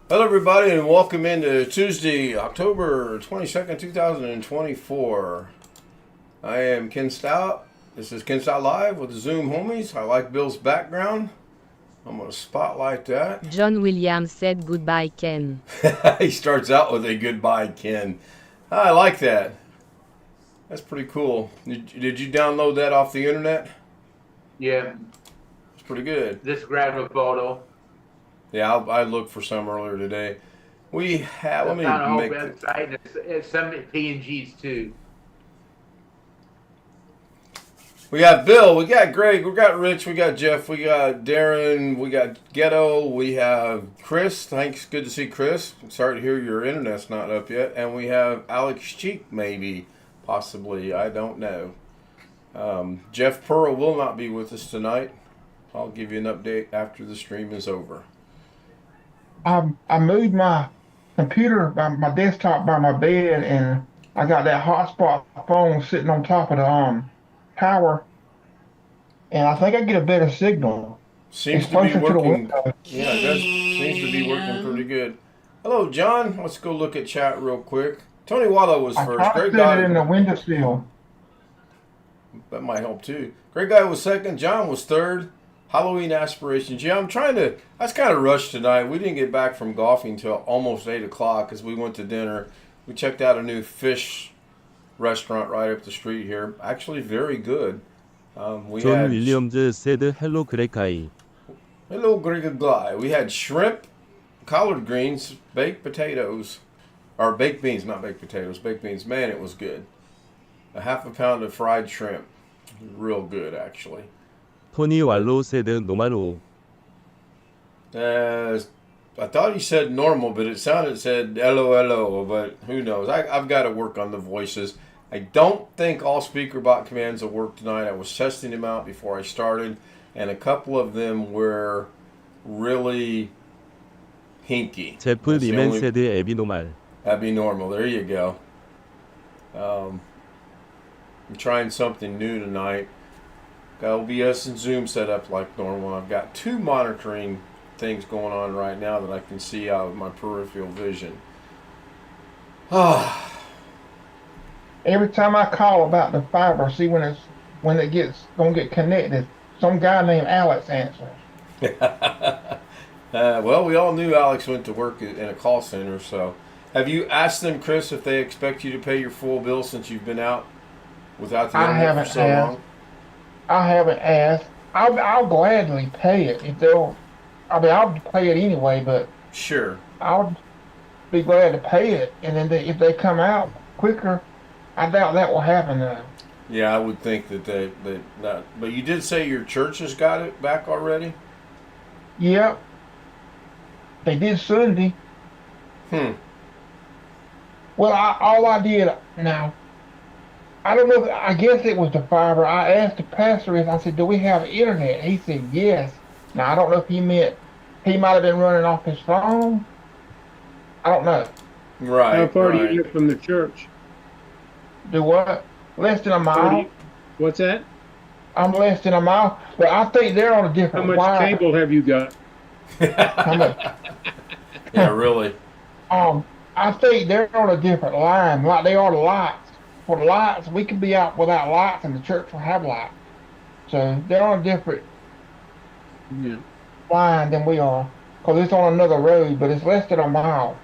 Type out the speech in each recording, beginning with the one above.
Hello, everybody, and welcome into Tuesday, October 22nd, 2024. I am Ken Stout. This is Ken Stout Live with the Zoom homies. I like Bill's background. I'm going to spotlight that. John Williams said goodbye, Ken. He starts out with a goodbye, Ken. I like that. That's pretty cool. Did you download that off the internet? Yeah. It's pretty good. Just grabbed a photo. Yeah, I looked for some earlier today. We have. Let me found a whole make website. It's some PNGs too. We got Bill, we got Greg, we got Rich, we got Jeff, we got Darren, we got Ghetto, we have Chris. Thanks, good to see Chris. Sorry to hear your internet's not up yet. And we have Alex Cheek, maybe, possibly, I don't know. Jeff Pearl will not be with us tonight. I'll give you an update after the stream is over. I moved my computer, my desktop by my bed, and I got that hotspot phone sitting on top of the tower, and I think I get a better signal. Seems to be working. Yeah, it does. Seems to be working pretty good. Hello, John. Let's go look at chat real quick. Tony Wallow was first. I tried to set it in the windowsill. That might help too. Great guy was second. John was third. Halloween aspirations. Yeah, I'm trying to. That's kind of rushed tonight. We didn't get back from golfing till almost 8 o'clock because we went to dinner. We checked out a new fish restaurant right up the street here. Actually, very good. We John had Williams said hello, Greg guy. hello, Greg guy. We had shrimp, collard greens, baked potatoes, or baked beans, not baked potatoes, baked beans. Man, it was good. A half a pound of fried shrimp. Real good, actually. Tony Wallow said normal. I thought he said normal, but it said LOLO, but who knows? I've got to work on the voices. I don't think all speaker bot commands will work tonight. I was testing them out before I started, and a couple of them were really hinky. Jeff Liman said abnormal. Abnormal. There you go. I'm trying something new tonight. Got OBS and Zoom set up like normal. I've got 2 monitoring things going on right now that I can see out of my peripheral vision. Every time I call about the fiber, see when it gets gonna get connected, some guy named Alex answers. Well, we all knew Alex went to work in a call center. So, have you asked them, Chris, if they expect you to pay your full bill since you've been out without the internet for so long? I haven't asked. I'll gladly pay it if they'll. I'll pay it anyway, but Sure. I'll be glad to pay it. And then if they come out quicker, I doubt that will happen though. Yeah, I would think that not. But you did say your church has got it back already? Yep, they did Sunday. Well, all I did now. I don't know. I guess it was the fiber. I asked the pastor I said, "Do we have internet?" He said, "Yes." Now I don't know if he meant he might have been running off his phone. I don't know. Right. How far right. do you get from the church? Do what? Less than a mile. What's that? I'm less than a mile, but I think they're on a How different much wire. cable have you got? How much? Yeah, really. I think they're on a different line, like they are the lights. For the lights, we can be out without lights, and the church will have lights. So they're on a different line than we are, because it's on another road, but it's less than a mile.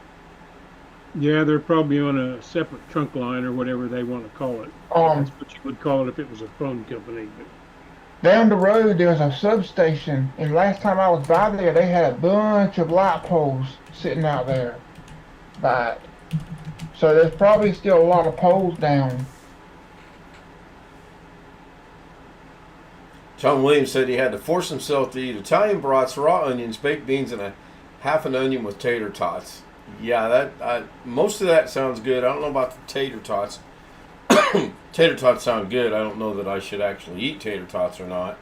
Yeah, they're probably on a separate trunk line or whatever they want to call it. That's what you would call it if it was a phone company. But Down the road, there's a substation, and last time I was by there, they had a bunch of light poles sitting out there by it. So there's probably still a lot of poles down. John Williams said he had to force himself to eat Italian brats, raw onions, baked beans, and a half an onion with tater tots. Yeah, most of that sounds good. I don't know about the tater tots. Tater tots sound good. I don't know that I should actually eat tater tots or not.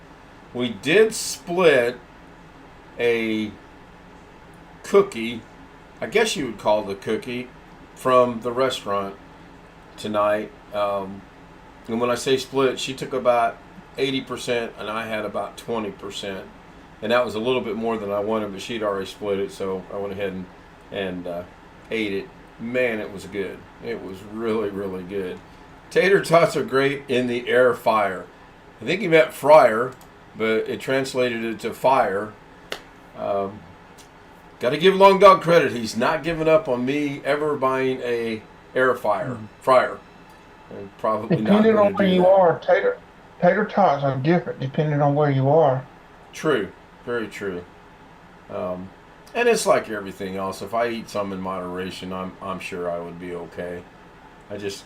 We did split a cookie, I guess you would call it a cookie, from the restaurant tonight. And when I say split, she took about 80% and I had about 20%. And that was a little bit more than I wanted, but she'd already split it, so I went ahead and ate it. Man, it was good. It was really, really good. Tater tots are great in the air fryer. I think he meant fryer, but it translated it to fire. Got to give Long Dog credit. He's not giving up on me ever buying a air fryer. And probably depending not on where you are, tater tots are different depending on where you are. True, very true. And it's like everything else. If I eat some in moderation, I'm sure I would be okay.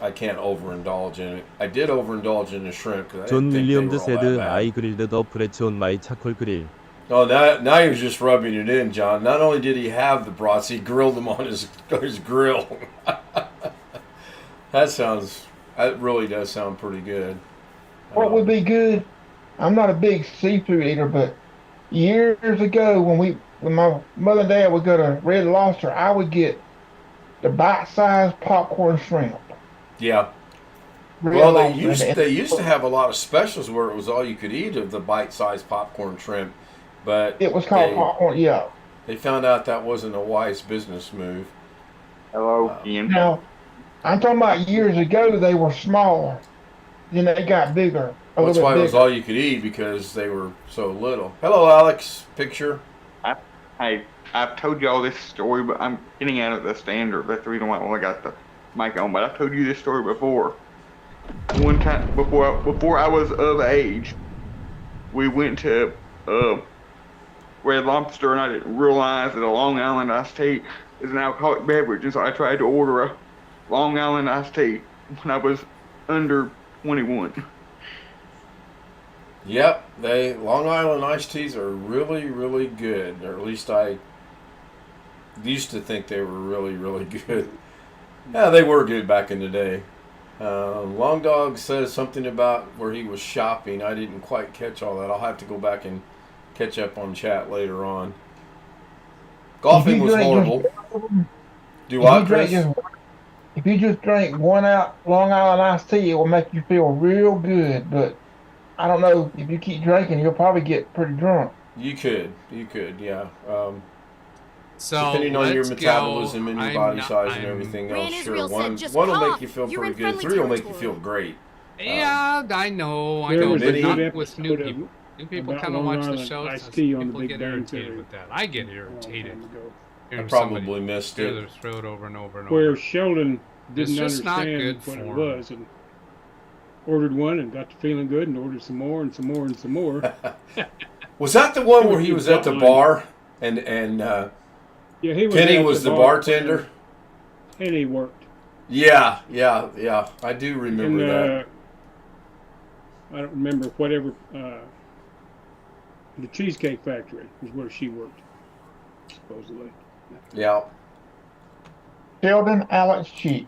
I can't overindulge in it. I did overindulge in the shrimp because I 존 didn't think they were 윌리엄즈 all that said bad. I grilled the 프레치온 마이 차콜 그릴. Oh, now you're just rubbing it in, John. Not only did he have the brats, he grilled them on his grill. That really does sound pretty good. What would be good? I'm not a big seafood eater, but years ago when my mother and dad would go to Red Lobster, I would get the bite-sized popcorn shrimp. Yeah. Red Well, Lobster. they used to have a lot of specials where it was all you could eat of the bite-sized popcorn shrimp, but It was called popcorn, yeah. they found out that wasn't a wise business move. Hello, Ian. Now, I'm talking about years ago, they were smaller. Then they got bigger. That's why it was all you could eat, because they were so little. Hello, Alex. Picture. I've told you all this story, but I'm getting out of the standard. That's the reason why I got the mic on. But I've told you this story before. One time before I was of age, we went to Red Lobster, and I didn't realize that a Long Island iced tea is an alcoholic beverage, and so I tried to order a Long Island iced tea when I was under 21. Yep, Long Island iced teas are really, really good. Or at least I used to think they were really, really good. Yeah, they were good back in the day. Long Dog says something about where he was shopping. I didn't quite catch all that. I'll have to go back and catch up on chat later on. Golfing was horrible. Do what, Chris? If you just drink one out Long Island iced tea, it will make you feel real good. But I don't know, if you keep drinking, you'll probably get pretty drunk. You could, yeah. So depending on your let's metabolism go. and your body size and everything else, Ran sure. Israel One said, "Just will make cough. you feel You're pretty in good. friendly 3 will make you territory." feel great. Yeah, I know, There was but a not good with new episode people. New people about come and Long watch the Island show. iced tea on the People Big get Bang irritated Theory. with that. I get a long irritated. time ago, I Hearing probably somebody missed clear it. their throat over and over and where over. Sheldon It's didn't just not understand good what it form. was and ordered one and got to feeling good and ordered some more and some more and some more. Was that the one where he was at the bar and Yeah, he was Kenny at was the bar, bartender? and he worked. Yeah. I do remember And that. I don't remember whatever. The Cheesecake Factory is where she worked, supposedly. Yeah. Sheldon Alex Cheek.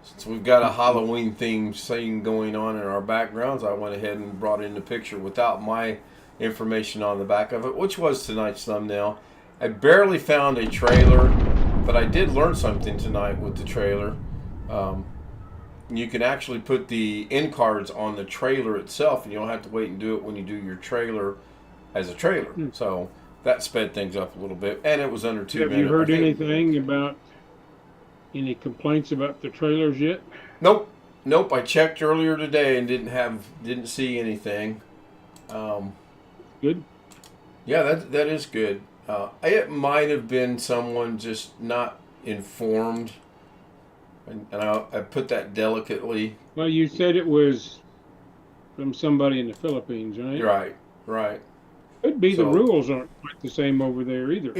Since we've got a Halloween theme scene going on in our backgrounds, I went ahead and brought in the picture without my information on the back of it, which was tonight's thumbnail. I barely found a trailer, but I did learn something tonight with the trailer. You can actually put the end cards on the trailer itself, and you don't have to wait and do it when you do your trailer as a trailer. So that sped things up a little bit, and it was under 2 minutes. Have you heard anything about any complaints about the trailers yet? Nope. I checked earlier today and didn't see anything. Good. Yeah, that is good. It might have been someone just not informed, and I put that delicately. Well, you said it was from somebody in the Philippines, right? Right. Could be the So- rules aren't quite the same over there either.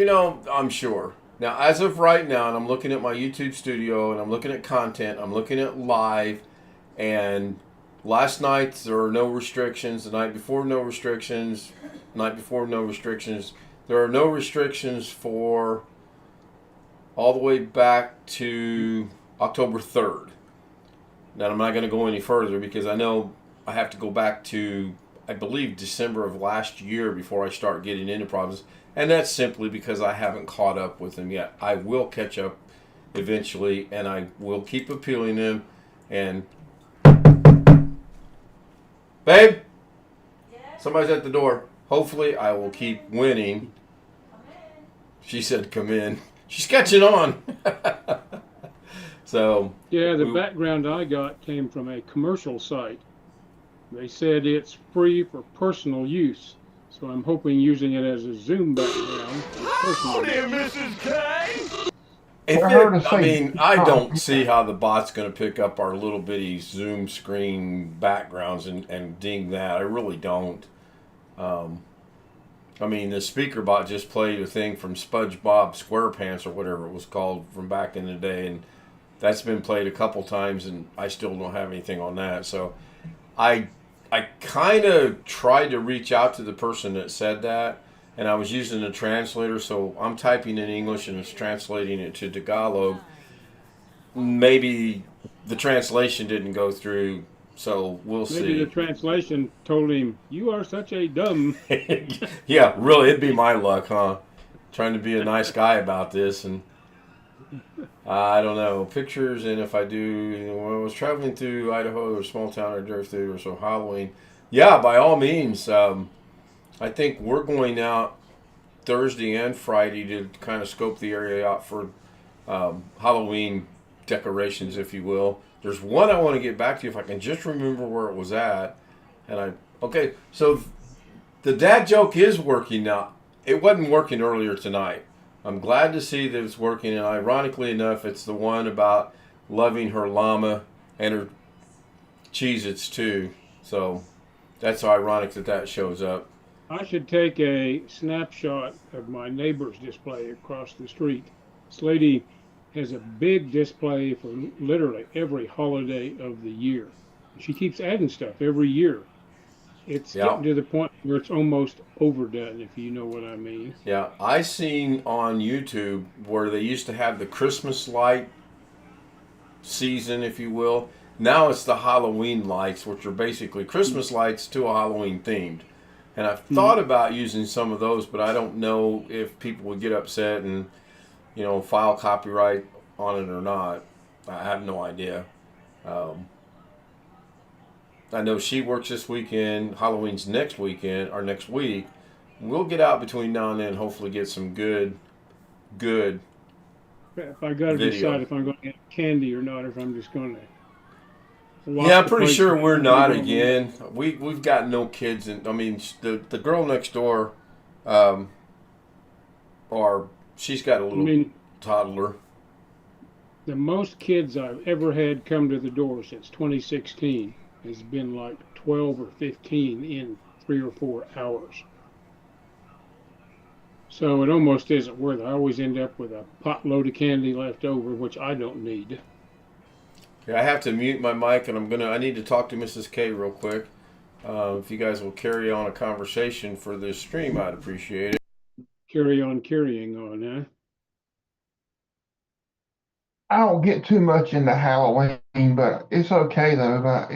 I'm sure. Now, as of right now, and I'm looking at my YouTube studio, and I'm looking at content, I'm looking at live, and last night there are no restrictions. The night before, no restrictions. Night before, no restrictions. There are no restrictions for all the way back to October 3rd. Now, I'm not going to go any further because I know I have to go back to, I believe, December of last year before I start getting into problems. And that's simply because I haven't caught up with them yet. I will catch up eventually, and I will keep appealing them. And, babe, somebody's at the door. Hopefully, I will keep winning. She said, "Come in." She's catching on. So Yeah, the background I got came from a commercial site. They said it's free for personal use, so I'm hoping using it as a Zoom background. Mrs. K! I mean, I don't see how the bot's going to pick up our little bitty Zoom screen backgrounds and ding that. I really don't. I mean, the speaker bot just played a thing from SpongeBob SquarePants or whatever it was called from back in the day, and that's been played a couple times, and I still don't have anything on that. So I kind of tried to reach out to the person that said that, and I was using a translator, so I'm typing in English and it's translating it to Tagalog. Maybe the translation didn't go through, so we'll see. Maybe the translation told him, "You are such a dumb." Yeah, really, it'd be my luck, huh? Trying to be a nice guy about this, and I don't know. Pictures, and if I do, when I was traveling through Idaho or a small town I drove through, or so Halloween. Yeah, by all means. I think we're going out Thursday and Friday to kind of scope the area out for Halloween decorations, if you will. There's one I want to get back to if I can just remember where it was at. Okay, so the dad joke is working now. It wasn't working earlier tonight. I'm glad to see that it's working, and ironically enough, it's the one about loving her llama and her Cheez-Its too. So that's ironic that shows up. I should take a snapshot of my neighbor's display across the street. This lady has a big display for literally every holiday of the year. She keeps adding stuff every year. It's getting to the point where it's almost overdone, if you know what I mean. Yeah, I seen on YouTube where they used to have the Christmas light season, if you will. Now it's the Halloween lights, which are basically Christmas lights to a Halloween themed. And I've thought about using some of those, but I don't know if people would get upset and, file copyright on it or not. I have no idea. I know she works this weekend. Halloween's next weekend or next week. We'll get out between now and then. Hopefully, get some good. If I got to decide if I'm going to get candy or not, or if I'm just going to. Yeah, I'm pretty sure we're not again. We've got no kids, and I mean the girl next door, she's got a little toddler. The most kids I've ever had come to the door since 2016 has been like 12 or 15 in 3 or 4 hours. So it almost isn't worth it. I always end up with a pot load of candy left over, which I don't need. Yeah, I have to mute my mic, and I need to talk to Mrs. K real quick. If you guys will carry on a conversation for this stream, I'd appreciate it. Carry on carrying on, huh? I don't get too much into Halloween, but it's okay though. But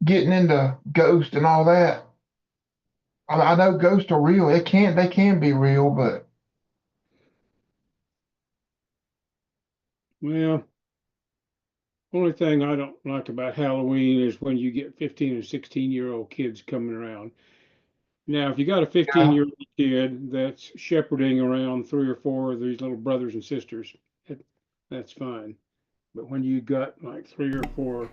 getting into ghosts and all that. I know ghosts are real. They can be real, but well, only thing I don't like about Halloween is when you get 15 and 16-year-old kids coming around. Now, if you got a 15-year-old kid that's shepherding around 3 or 4 of these little brothers and sisters, that's fine. But when you got like 3 or 4,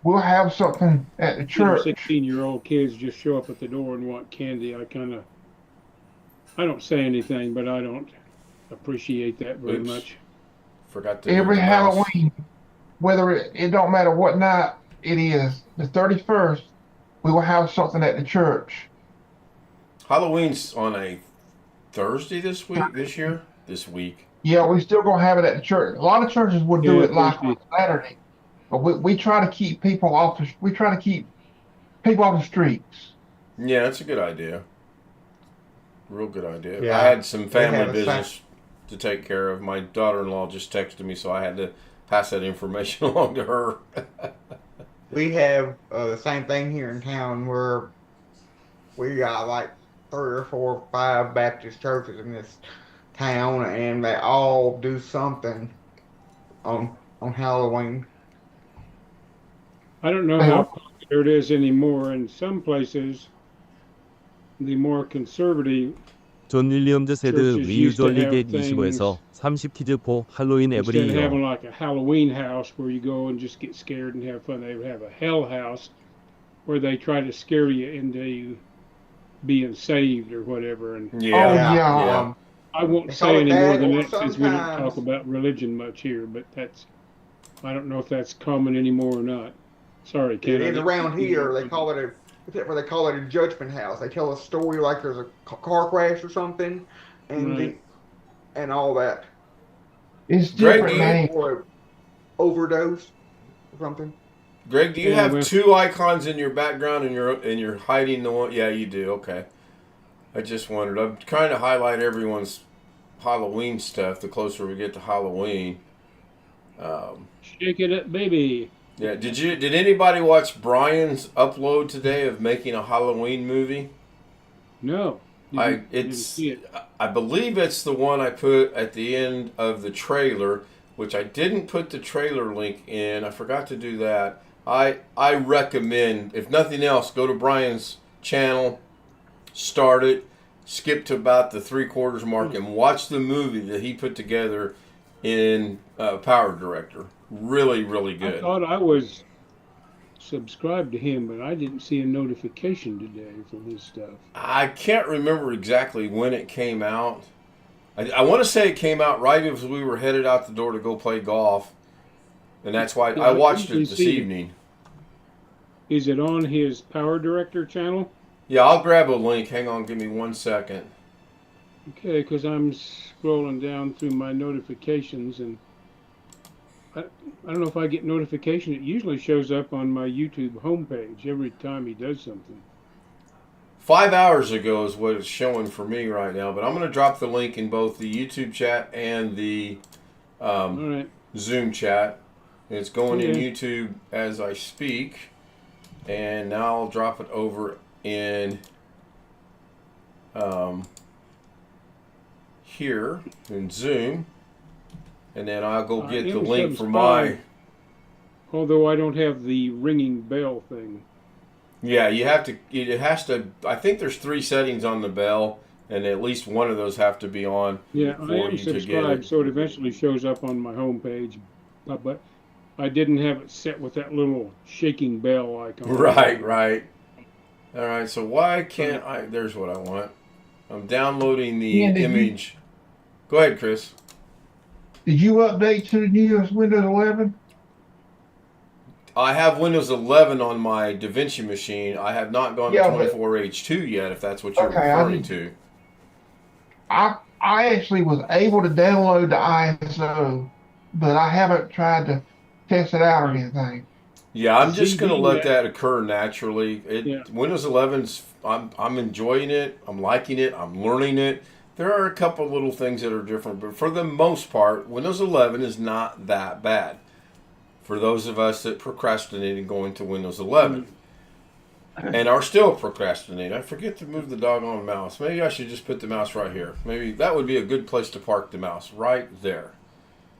we'll have something at the church. 16-year-old kids just show up at the door and want candy. I don't say anything, but I don't appreciate that very much. Forgot to every Halloween, whether it don't matter what night it is, the 31st, we will have something at the church. Halloween's on a Thursday this week. Yeah, we still gonna have it at the church. A lot of churches will do it like on Saturday, but we try to keep people off the streets. Yeah, that's a good idea. Real good idea. Yeah, I had some family business to take care of. My daughter-in-law just texted me, so I had to pass that information along to her. We have the same thing here in town where we got like 3 or 4 or 5 Baptist churches in this town, and they all do something on Halloween. I don't know how popular it is anymore. In some places, the more conservative 존 윌리엄즈 said Churches we used to usually have get 25에서 things 30 kids for Halloween every instead of having year. like a Halloween house where you go and just get scared and have fun. They would have a hell house where they try to scare you into you being saved or whatever. And Yeah. Oh Yeah. yeah. Yeah. I won't They say call it any more that, than or that since we don't talk sometimes about religion much here, but I don't know if that's common anymore or not. Sorry, Ken. it I is didn't around mean to here. They interrupt. call it they call it a judgment house. They tell a story like there's a car crash or something, and Right. and all that, It's Greg, different do you, names. or a overdose or something. Greg, do you Yeah, have well, two icons in your background and you're hiding the one? Yeah, you do. Okay. I just wondered. I'm trying to highlight everyone's Halloween stuff the closer we get to Halloween. shake it up, baby. Yeah. Did anybody watch Brian's upload today of making a Halloween movie? No, didn't see it. I believe it's the one I put at the end of the trailer, which I didn't put the trailer link in. I forgot to do that. I recommend, if nothing else, go to Brian's channel, start it, skip to about the 3/4 mark, and watch the movie that he put together in Power Director. Really, really I good. thought I was subscribed to him, but I didn't see a notification today from his stuff. I can't remember exactly when it came out. I want to say it came out right as we were headed out the door to go play golf. And that's why Yeah, I I watched it usually this see it. evening. Is it on his Power Director channel? Yeah, I'll grab a link. Hang on, give me 1 second. Okay, because I'm scrolling down through my notifications, and I don't know if I get notification. It usually shows up on my YouTube homepage every time he does something. 5 hours ago is what it's showing for me right now. But I'm going to drop the link in both the YouTube chat and the All right. Zoom chat. It's going in Okay. YouTube as I speak. And now I'll drop it over in here in Zoom. And then I'll go get the am link for my... subscribed, although I don't have the ringing bell thing. Yeah, you have to... It has to... I think there's 3 settings on the bell. And at least one of those have to be on Yeah, I for am you to get subscribed, it. so it eventually shows up on my homepage. But I didn't have it set with that little shaking bell icon. Right. All right, so why can't I... There's what I want. I'm downloading the Yeah, did you- image. Go ahead, Chris. Did you update to the newest Windows 11? I have Windows 11 on my DaVinci machine. I have not gone Yeah, to but- 24H2 yet, if that's what you're Okay, I referring need- to. I actually was able to download the ISO, but I haven't tried to test it out or anything. Yeah, I'm just going to ZD, let yeah. that occur naturally. Yeah. Windows 11's, I'm enjoying it. I'm liking it. I'm learning it. There are a couple little things that are different, but for the most part, Windows 11 is not that bad. For those of us that procrastinated going to Windows 11 and are still procrastinating. I forget to move the doggone mouse. Maybe I should just put the mouse right here. Maybe that would be a good place to park the mouse, right there.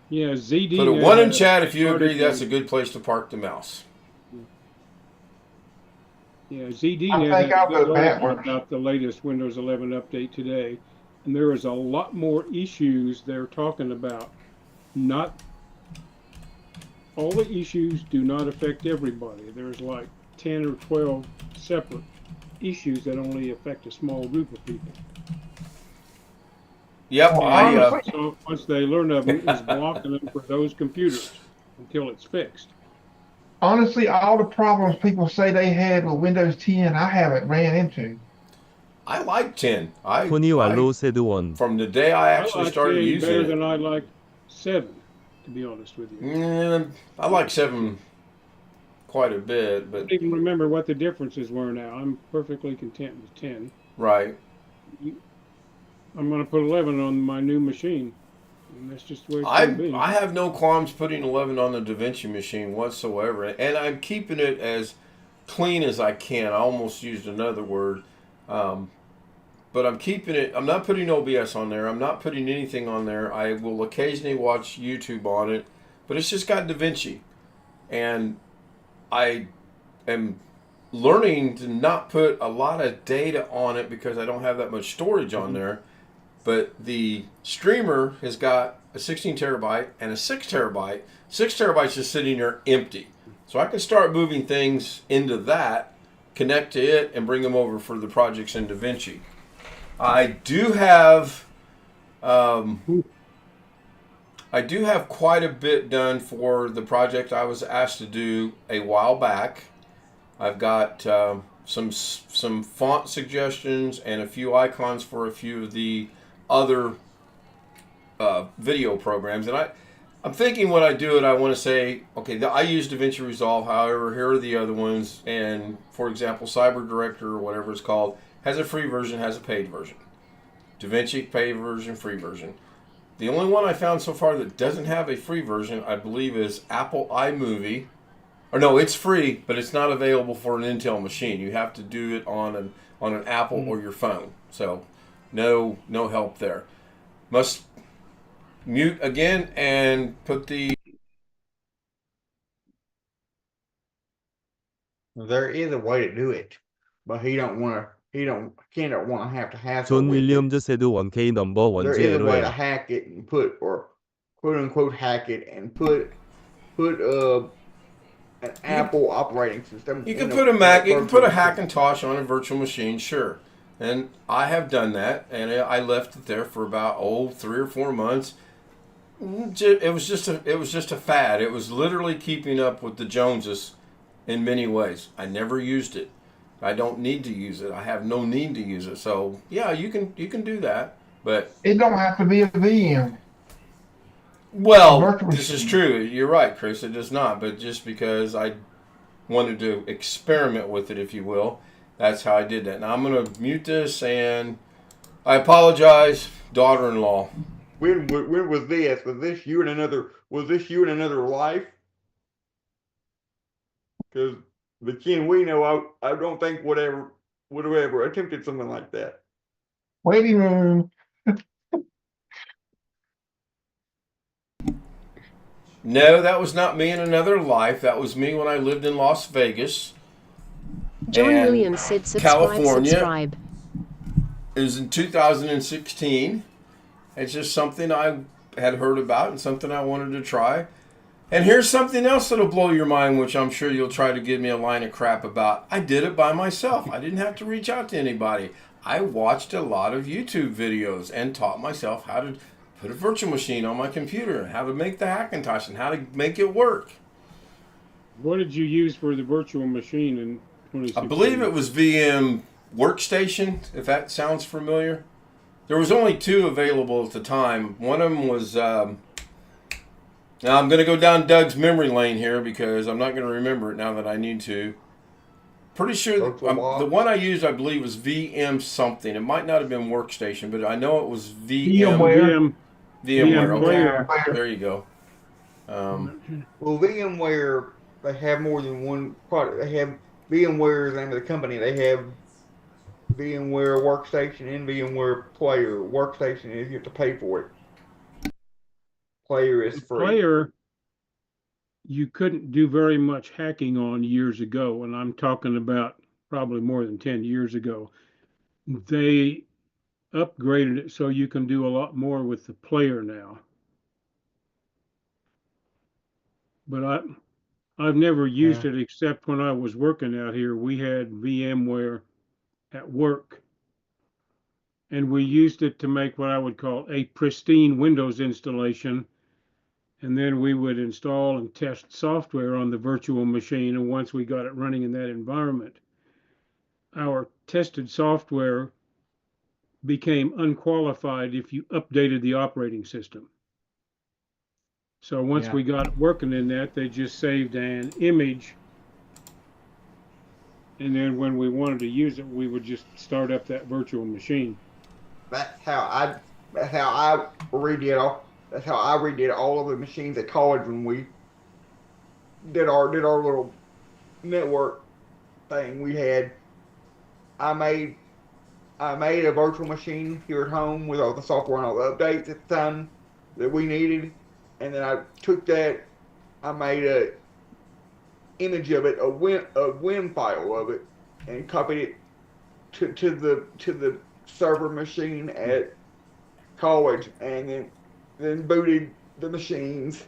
Yeah, ZD. Put a 1 in chat if you agree that's a good place to park the mouse. Yeah, ZD I had think a I'll good go article backwards. about the latest Windows 11 update today, and there is a lot more issues they're talking about. Not all the issues do not affect everybody. There's like 10 or 12 separate issues that only affect a small group of people. Yep, Well, So once they learn of them, it's blocking them for those computers until it's fixed. Honestly, all the problems people say they had with Windows 10, I haven't ran into. I like 10. Tony Wallo said 1. From the day I actually like started 10 using better it. than I like 7, to be honest with you. I like 7 quite a bit, I but don't even remember what the differences were now. I'm perfectly content with 10. right. I'm going to put 11 on my new machine. And that's just the way it's going to be. I have no qualms putting 11 on the DaVinci machine whatsoever, and I'm keeping it as clean as I can. I almost used another word, but I'm keeping it. I'm not putting OBS on there. I'm not putting anything on there. I will occasionally watch YouTube on it, but it's just got DaVinci, and I am learning to not put a lot of data on it because I don't have that much storage on there. But the streamer has got a 16 terabyte and a 6 terabyte. 6 terabytes just sitting there empty. So I can start moving things into that, connect to it, and bring them over for the projects in DaVinci. I do have quite a bit done for the project I was asked to do a while back. I've got some font suggestions and a few icons for a few of the other video programs, and I'm thinking when I do it, I want to say, okay, I use DaVinci Resolve. However, here are the other ones, and for example, Cyber Director or whatever it's called has a free version, has a paid version. DaVinci paid version, free version. The only one I found so far that doesn't have a free version, I believe, is Apple iMovie. Or no, it's free, but it's not available for an Intel machine. You have to do it on an Apple or your phone. So no help there. Must mute again and put the... There is a way to do it, but Ken don't want to have to hassle 존 with it. 윌리엄즈 세드 1K 넘버 There 원주 is a way to LOL. hack it and put, or quote unquote hack it and put an Apple operating system. You can put a Mac, you can put a Hackintosh on a virtual machine, sure. And I have done that, and I left it there for about 3 or 4 months. It was just a fad. It was literally keeping up with the Joneses in many ways. I never used it. I don't need to use it. I have no need to use it. So yeah, you can do that, but It don't have to be a VM. well, Virtual this is machine. true. You're right, Chris. It does not. But just because I wanted to experiment with it, if you will, that's how I did that. Now I'm going to mute this, and I apologize, daughter-in-law. When was this? Was this you in another life? Because the Ken we know, I don't think would have ever attempted something like that. Waiting room. No, that was not me in another life. That was me when I lived in Las Vegas. John And Williams said subscribe. It was in 2016. It's just something I had heard about and something I wanted to try. And here's something else that'll blow your mind, which I'm sure you'll try to give me a line of crap about. I did it by myself. I didn't have to reach out to anybody. I watched a lot of YouTube videos and taught myself how to put a virtual machine on my computer, how to make the Hackintosh, and how to make it work. What did you use for the virtual machine in 2016? I believe it was VM Workstation, if that sounds familiar. There was only 2 available at the time. One of them was... now I'm going to go down Doug's memory lane here because I'm not going to remember it now that I need to. Pretty sure the one I used, I believe, was VM something. It might not have been Workstation, but I know it was VMware. VMware. Okay. There you go. Well, VMware, they have more than one product. They have VMware is the name of the company. They have VMware Workstation and VMware Player. Workstation is you have to pay for it. Player is free. Player, you couldn't do very much hacking on years ago, and I'm talking about probably more than 10 years ago. They upgraded it so you can do a lot more with the player now. But I've never used it except when I was working out here. We had VMware at work, and we used it to make what I would call a pristine Windows installation. And then we would install and test software on the virtual machine. And once we got it running in that environment, our tested software became unqualified if you updated the operating system. So once we got it working in that, they just saved an image. And then when we wanted to use it, we would just start up that virtual machine. That's how I redid all of the machines at college when we did our little network thing. We had I made a virtual machine here at home with all the software and all the updates at the time that we needed, and then I took that, I made a image of it, a WIM file of it, and copied it to the server machine at college, and then booted the machines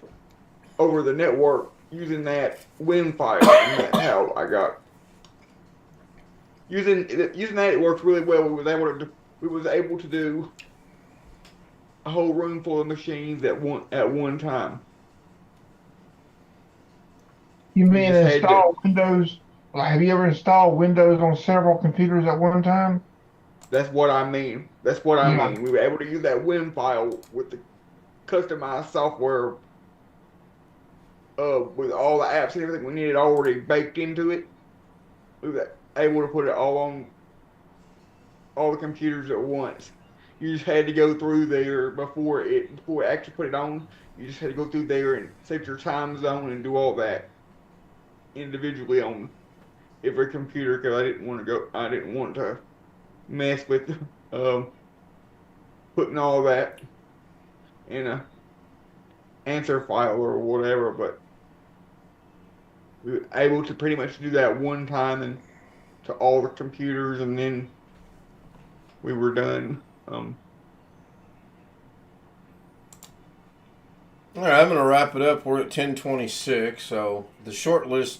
over the network using that WIN file, and that's how I got. Using that, it worked really well. We was able to do a whole room full of machines at one time. You mean just had install Windows? Like, have you ever installed Windows on several computers at one time? That's what I mean. That's what I Yeah. mean. We were able to use that WIN file with the customized software, with all the apps and everything we needed already baked into it. We were able to put it all on all the computers at once. You just had to go through there before it actually put it on. You just had to go through there and set your time zone and do all that individually on every computer, because I didn't want to mess with putting all that in a answer file or whatever. But we were able to pretty much do that one time and to all the computers, and then we were done. All right, I'm going to wrap it up. We're at 10:26, so the short list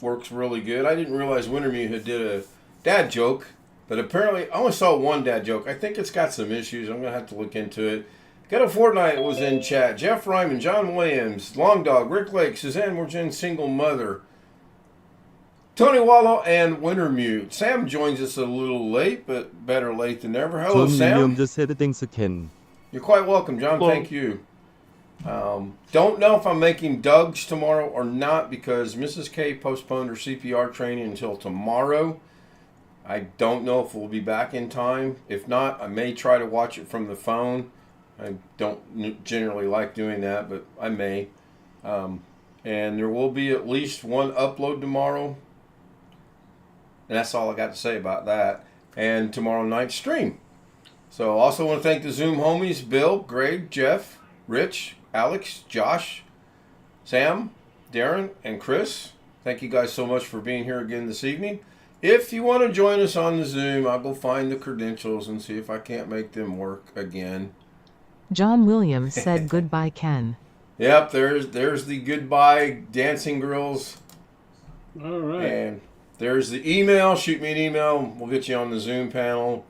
works really good. I didn't realize Wintermute had did a dad joke, but apparently I only saw one dad joke. I think it's got some issues. I'm going to have to look into it. Got a Fortnite was in chat. Jeff Ryman, John Williams, Long Dog, Rick Lake, Suzanne Morgan, Single Mother, Tony Wallow, and Wintermute. Sam joins us a little late, but better late than never. Hello, 존 Sam. 윌리엄즈 세드 땡스 캔. You're quite welcome, John. Hello. Thank you. Don't know if I'm making Doug's tomorrow or not, because Mrs. K postponed her CPR training until tomorrow. I don't know if we'll be back in time. If not, I may try to watch it from the phone. I don't generally like doing that, but I may. And there will be at least one upload tomorrow. And that's all I got to say about that. And tomorrow night's stream. So also want to thank the Zoom homies, Bill, Greg, Jeff, Rich, Alex, Josh, Sam, Darren, and Chris. Thank you guys so much for being here again this evening. If you want to join us on the Zoom, I'll go find the credentials and see if I can't make them work again. John Williams said goodbye, Ken. Yep, there's the goodbye dancing girls. All right. And there's the email. Shoot me an email. We'll get you on the Zoom panel.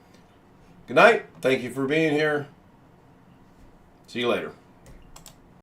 Good night. Thank you for being here. See you later.